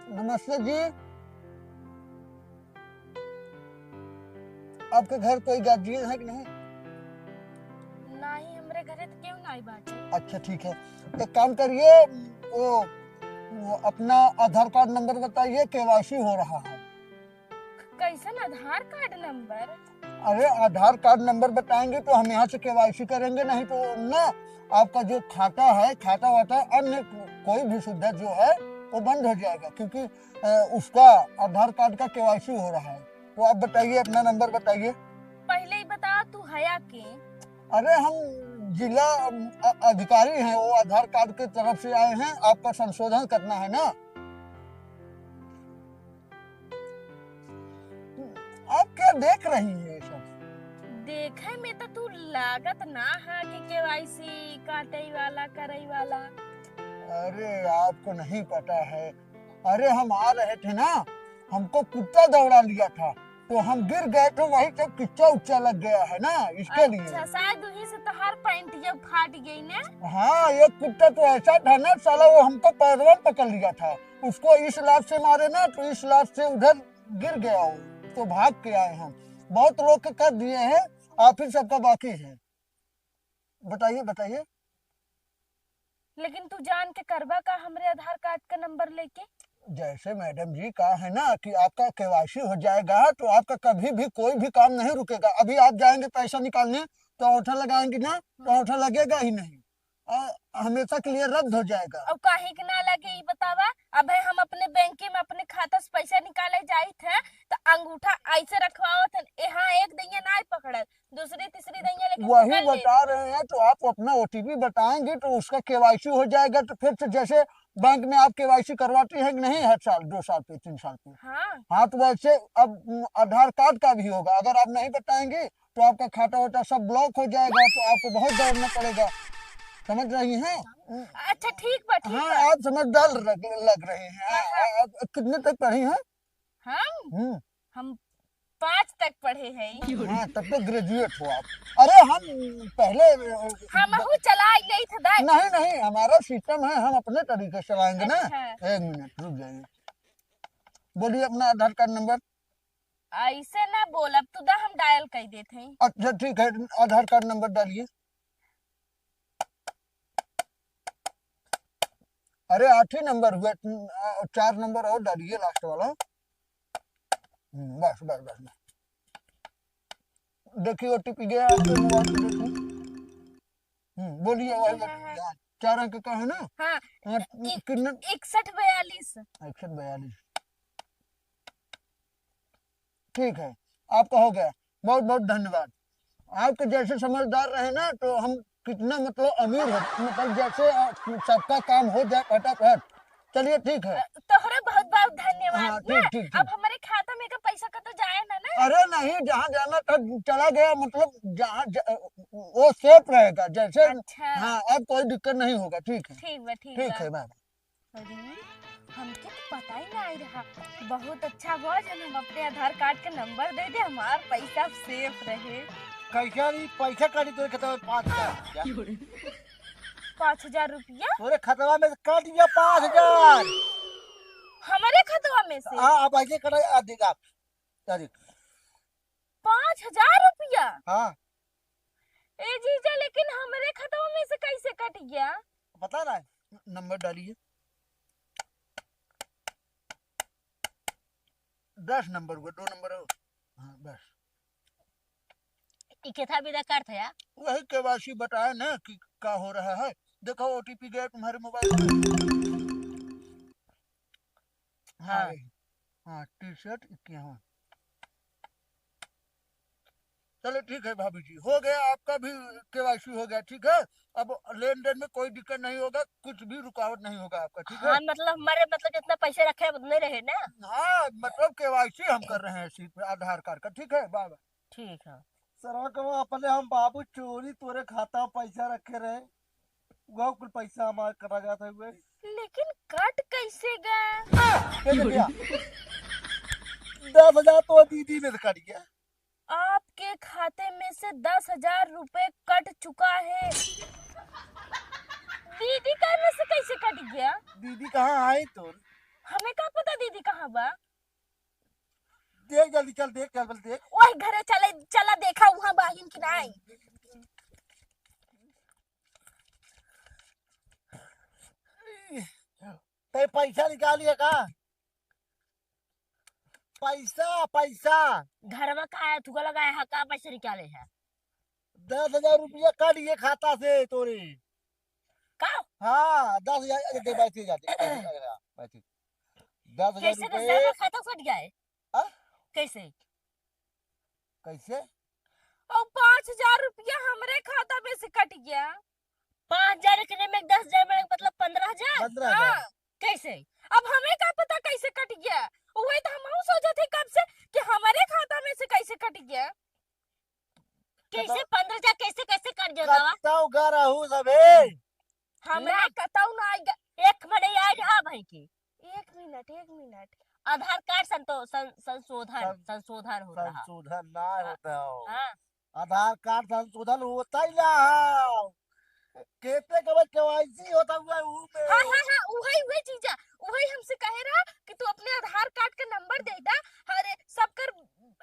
नमस्ते जी। आपके घर कोई गार्जियन है कि नहीं? नहीं, हमरे घरे तो क्यों नहीं बाटे। अच्छा ठीक है, एक काम करिए, वो अपना आधार कार्ड नंबर बताइए, केवाईसी हो रहा है। कैसन आधार कार्ड नंबर? अरे आधार कार्ड नंबर बताएंगे तो हम यहाँ से केवाईसी करेंगे, नहीं तो ना आपका जो खाता है, खाता वाता अन्य कोई भी सुविधा जो है वो बंद हो जाएगा, क्योंकि उसका आधार कार्ड का केवाईसी हो रहा है। तो आप बताइए, अपना नंबर बताइए। पहले ही बता, तू हया के? अरे हम जिला अधिकारी हैं, वो आधार कार्ड की तरफ से आए हैं, आपका संशोधन करना है ना। आप क्या देख रही हैं ये सब? देखे में तो तू लागत ना है कि केवाईसी काटे वाला करे वाला। अरे आपको नहीं पता है, अरे हम आ रहे थे ना, हमको कुत्ता दौड़ा लिया था, तो हम गिर गए थे, वही से किच्चा उच्चा लग गया है ना, इसके लिए। अच्छा, शायद वहीं से तोहार पैंट ये फाट गई ना। हाँ, ये कुत्ता तो ऐसा था ना साला, वो हमको पैरवा पकड़ लिया था, उसको इस लात से मारे ना तो इस लात से उधर गिर गया वो, तो भाग के आए हम। बहुत लोग के कर दिए हैं, आप ही सबका बाकी है। बताइए बताइए। लेकिन तू जान के करबा का हमरे आधार कार्ड का नंबर लेके? जैसे मैडम जी कहा है ना कि आपका केवाईसी हो जाएगा तो आपका कभी भी कोई भी काम नहीं रुकेगा। अभी आप जाएंगे पैसा निकालने तो अंगूठा लगाएंगे ना, तो अंगूठा लगेगा ही नहीं, हमेशा के लिए रद्द हो जाएगा। अब काहे के ना लगे, ई बतावा। अब हम अपने बैंक में अपने खाता से पैसा निकाले जाई थे तो अंगूठा ऐसे रखवावत थे, यहाँ एक दैया ना पकड़ल, दूसरी तीसरी दैया लेके वही पकड़ ले। बता रहे हैं, तो आप अपना ओटीपी बताएंगे तो उसका केवाईसी हो जाएगा। तो फिर से जैसे बैंक में आप केवाईसी करवाती है कि नहीं, हर साल 2 साल पे 3 साल पे। हाँ, हाँ, तो वैसे अब आधार कार्ड का भी होगा, अगर आप नहीं बताएंगे तो आपका खाता वाटा सब ब्लॉक हो जाएगा, तो आपको बहुत दौड़ना पड़ेगा। समझ रही हैं? अच्छा ठीक बा, ठीक हाँ, बा। आप समझदार लग रहे हैं। हाँ, हाँ। आप कितने तक पढ़ी हैं? हम हम 5 तक पढ़े हैं। हाँ, तब तो ग्रेजुएट हो आप। अरे हम पहले हम चला नहीं था दाई। नहीं नहीं, हमारा सिस्टम है, हम अपने तरीके से चलाएंगे ना। अच्छा। 1 मिनट रुक जाइए, बोलिए अपना आधार कार्ड नंबर। ऐसे ना बोल, अब तू दा हम डायल कर देते हैं। अच्छा ठीक है, आधार कार्ड नंबर डालिए। अरे 8 ही नंबर हुए, 4 नंबर और डालिए, लास्ट वाला। बस बस बस बस। देखिए ओटीपी गया आपके मोबाइल पे, देखिए। बोलिए, वही हाँ, 4 अंक का है ना। हाँ। हाँ, कितने? 6142। 6142। ठीक है, आपका हो गया। बहुत बहुत धन्यवाद। आपके जैसे समझदार रहे ना तो हम कितना मतलब अमीर हो, मतलब जैसे सबका काम हो जाए फटाफट। चलिए ठीक है। तोहरा बहुत बहुत धन्यवाद हाँ ना। ठीक ठीक अब ठीक। हमारे खाता में का पैसा का तो जाए ना ना। अरे नहीं, जहाँ जाना था चला गया, मतलब वो सेफ रहेगा जैसे। अच्छा, हाँ, अब कोई दिक्कत नहीं होगा। ठीक है, ठीक बा, ठीक ठीक बा। है मैम। अरे, हमके तो पता ही नहीं रहा। बहुत अच्छा हुआ जब हम अपने आधार कार्ड का नंबर दे दे, हमारा पैसा सेफ रहे। कैसा नहीं पैसा काटी तोरे खतवा में 5,000? 5,000 रुपया तोरे खतवा में से काट दिया 5,000। हमारे खतवा में से? हाँ, अब ऐसे करो, अधिक आप अधिक। 5,000 रुपया? हाँ, ए जीजा, लेकिन हमारे खतवा में से कैसे कट गया? पता ना। नंबर डालिए। 10 नंबर हुए, 2 नंबर और। हाँ बस। इकेथा विदा कर था। वही केवाईसी बताया ना कि क्या हो रहा है। देखो ओटीपी गया तुम्हारे मोबाइल में। हाँ हाँ, 63 51। चलो ठीक है भाभी जी, हो गया, आपका भी केवाईसी हो गया। ठीक है, अब लेन देन में कोई दिक्कत नहीं होगा, कुछ भी रुकावट नहीं होगा आपका। ठीक है। हाँ, मतलब हमारे मतलब जितना पैसे रखे उतने रहे ना। हाँ, मतलब केवाईसी हम कर रहे हैं इसी पे आधार कार्ड का। ठीक है, बाय बाय। ठीक है। सर को अपने हम बाबू चोरी तोरे खाता में पैसा रखे रहे, वह कुल पैसा हमारे कटा जाता हुए। लेकिन कट कैसे गया? ये देखिए, 10,000 तो दीदी ने कट गया। आपके खाते में से 10,000 रुपए कट चुका है। दीदी का में से कैसे कट गया? दीदी कहाँ आई तो? हमें का पता दीदी कहाँ बा? देख जल्दी, चल देख, चल बल देख। ओए घरे चले चला देखा वहाँ बाहिन की नाई। ते पैसा निकालिए का? पैसा पैसा घरवा का है तुका लगाया है का पैसे निकाले है 10,000 रुपया काट ये खाता से तोरे। का? हाँ 10,000 दे, बैठे जाते बैठे 10,000 कैसे रुपये। 10,000 का खाता कट गया है? हाँ? कैसे? कैसे? और 5,000 रुपया हमरे खाता में से कट गया। 5,000 के में 10,000 में मतलब 15,000। 15,000। कैसे? अब हमें क्या पता कैसे कट गया? वही तो हम सोचे थे कब से कि हमारे खाता में से कैसे कट गया। कैसे 15,000 कैसे कैसे कट गया? कत्ताऊ गा रहू सबे। हमरा कताऊ ना आएगा। एक मिनट आ जा भाई की। एक मिनट आधार कार्ड संशोधन हो रहा। संशोधन ना होता हो। हाँ आधार कार्ड संशोधन होता ही ना हो। कहते कब केवाईसी होता हुआ हाँ वही चीज है। वही हमसे कहे रहा कि तू अपने आधार कार्ड का नंबर दे दा। अरे सबकर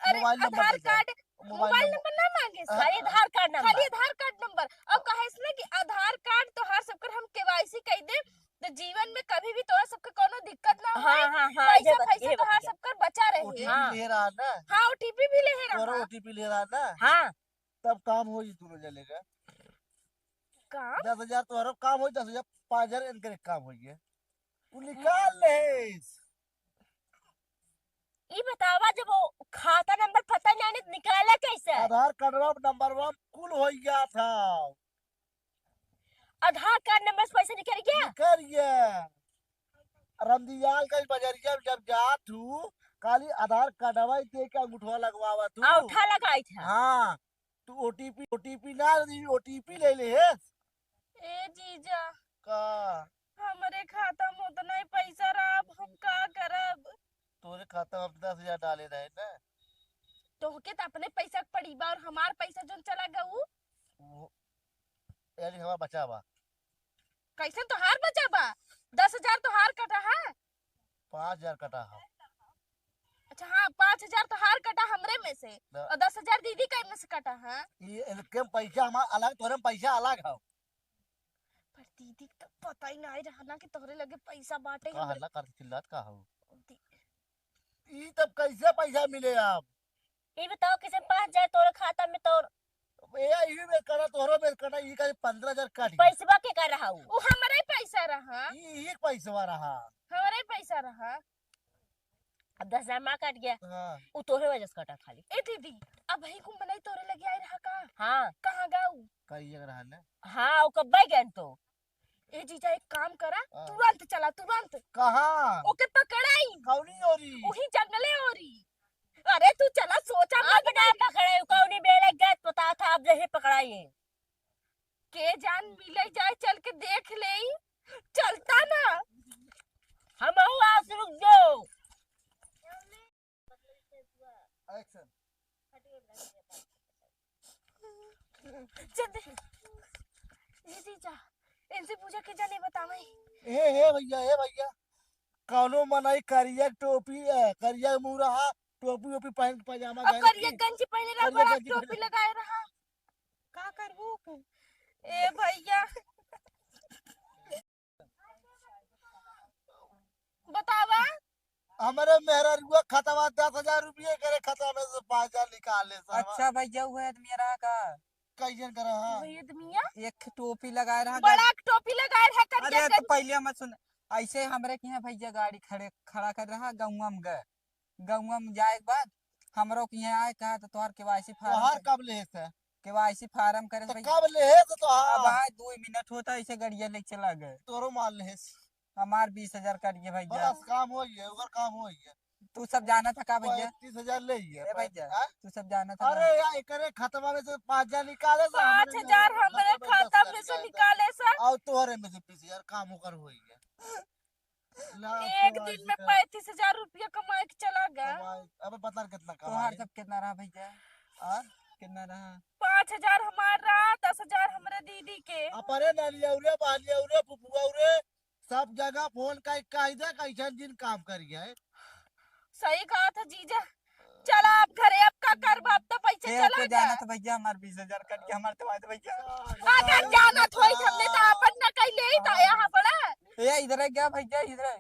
अरे आधार कार्ड मोबाइल नंबर ना मांगे, खाली आधार कार्ड नंबर। अब कहे इसने कि आधार कार्ड तो हर सबकर हम केवाईसी कह दे तो जीवन में कभी भी तोरा सबके कोनो दिक्कत ना हो। पैसा तो हर सबकर बचा रहे। ओटीपी ले रहा ना? हाँ ओटीपी भी ले रहा। ओटीपी ले रहा ना? हाँ तब काम हो ही दोनों जलेगा। काम 10,000 तो हर काम हो, 10,000 5,000 इनके काम हो गया। तू निकाल ले। ये बतावा जब वो खाता नंबर पता नहीं निकाला कैसे? आधार कार्ड नंबर कुल हो गया था। आधार कार्ड नंबर से पैसा निकल गया? निकल गया। रमदियाल का बजरिया जब जा तू खाली आधार कार्ड दे के अंगूठा लगवावा तू। अंगूठा लगाई था। हाँ तू ओटीपी ना दी, ओटीपी ले ले है। ए जीजा का हमारे खाता में उतना ही पैसा रहा, अब हम का करब? तोरे खाता में 10,000 डाले रहे ना। तो के तो अपने पैसा पड़ी बा और हमार पैसा जो चला गया यानी हमारा बचा बा। कैसे तो हार बचा बा? 10,000 तो हार कटा है। 5,000 कटा है। अच्छा हाँ 5,000 तो हार कटा हमरे में से और 10,000 दीदी का में से कटा है। ये के पैसा हमारा अलग, तोरे में पैसा अलग है। पर दीदी तो पता ही नहीं रहा ना कि तोहरे लगे पैसा बांटे का हल्ला कर चिल्लात का हो। दी- ई तब कैसे पैसा मिले आप? ये बताओ किसे 5,000 तोरे खाता में तो यही में करा तोहरो में करा, ई का 15,000 काट पैसा के कर रहा हूँ। वो हमारे पैसा रहा। ई पैसा रहा। हमारे पैसा रहा। अब 10,000 माँ कट गया। हाँ वो तोरे वजह से कटा खाली। ए दीदी अब वही को मनाई तोरे लगे आई रहा का? हाँ कहाँ गाऊ? कई जगह रहा ना। हाँ वो कब गए तो? ए जीजा एक काम करा, हाँ। तुरंत चला तुरंत। कहाँ? ओके पकड़ाई कौनी ओरी? वही जंगले ओरी। अरे तू चला सोचा मत ना पकड़े कौनी बेले गए पता था अब यही पकड़ाई के जान मिले जाए चल के देख ले चलता ना हम आवाज रुक जाओ। एक्शन। ये जीजा इनसे पूछा कि जाने बतावे। हे भैया कौनो मनाई करिया टोपी करिया मुंह रहा, टोपी ओपी पहन के पजामा अब करिया गंजी पहने रहा, करिया बड़ा गंजी टोपी लगाए रहा। का करबू? ए भैया बतावा। हमारे मेहरा खतवा 10,000 रुपये करे, खाता में से 5,000 निकाले। अच्छा भैया वो है मेरा का कैसे करा? हाँ मिया एक टोपी लगाए रहा बड़ा टोपी लगाए रहा करिया अरे तो पहले मत सुन। ऐसे हमरे के यहाँ भैया गाड़ी खड़ा कर रहा गौवा में गए, गौवा में जाए के बाद हमरो के यहाँ आए कहा तो तोहर केवाईसी तोहार फार्म कब ले है? केवाईसी फार्म करे तो भैया। कब ले है? तो अब हाँ आए 2 मिनट होता ऐसे गाड़िया लेके चला गए। तोरो माल ले है। हमार 20,000 करिए भैया। बस काम हो गया, उधर काम हो गया। तू सब जाना था का भैया? 35,000 ले ही है। ए भैया हाँ? तू सब जाना था अरे यार एकरे खतवा में से 5,000 निकाले। 5,000 हमारे खाता में से निकाले सर। और तोहरे में से 20,000 काम होकर हो गया। एक दिन में 35,000 रुपया कमाए के चला गया। अब बता कितना तोहार कमाए? सब कितना रहा भैया? हाँ? कितना रहा? 5,000 हमारा, 10,000 हमारे दीदी के। अपने नानिया उरे, बानिया उरे, फुफुआ उरे सब जगह फोन का कायदा कैसा दिन काम करिए। सही कहा था जीजा। चला आप घरे, अब का करब, अब तो पैसे तेरे चला को गया। जाना तो भैया हमारे 20,000 कट के हमारे तो आए तो भैया अगर जाना थोड़ी हमने तो अपन न कहीं ले ही था यहाँ पड़ा। ये इधर है क्या भैया इधर है।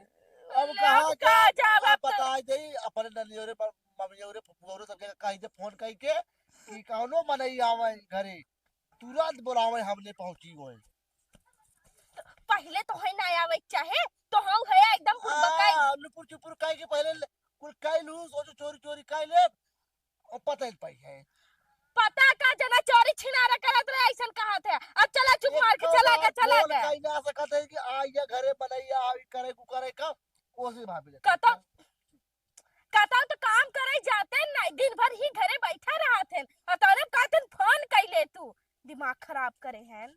अब कहाँ का जाब आप अब तो। बता दे अपने ननियोरे पर मम्मियोरे फुफुओरे सबके कहीं से फोन कई के कि कौनो मनई आवे घरे तुरंत बुलावे हमने पहुंची होए। पहले तो है ना आवे चाहे तो हम है एकदम बुड़बकाई। लुपुर चुपुर कई के पहले कुल कई लू सोचो चोरी चोरी कई ले और पता ही पाई है। पता का जना चोरी छिनारा करत रहे ऐसन कहा थे। अब चला चुप मार के चला गया। कई ना सकत है कि आइया घरे बनैया आवी करे को करे का ओसे भाभी कहता तो काम करे जाते ना, दिन भर ही घरे बैठा रहा थे और तोरे कहते फोन कैले तू दिमाग खराब करे हैं।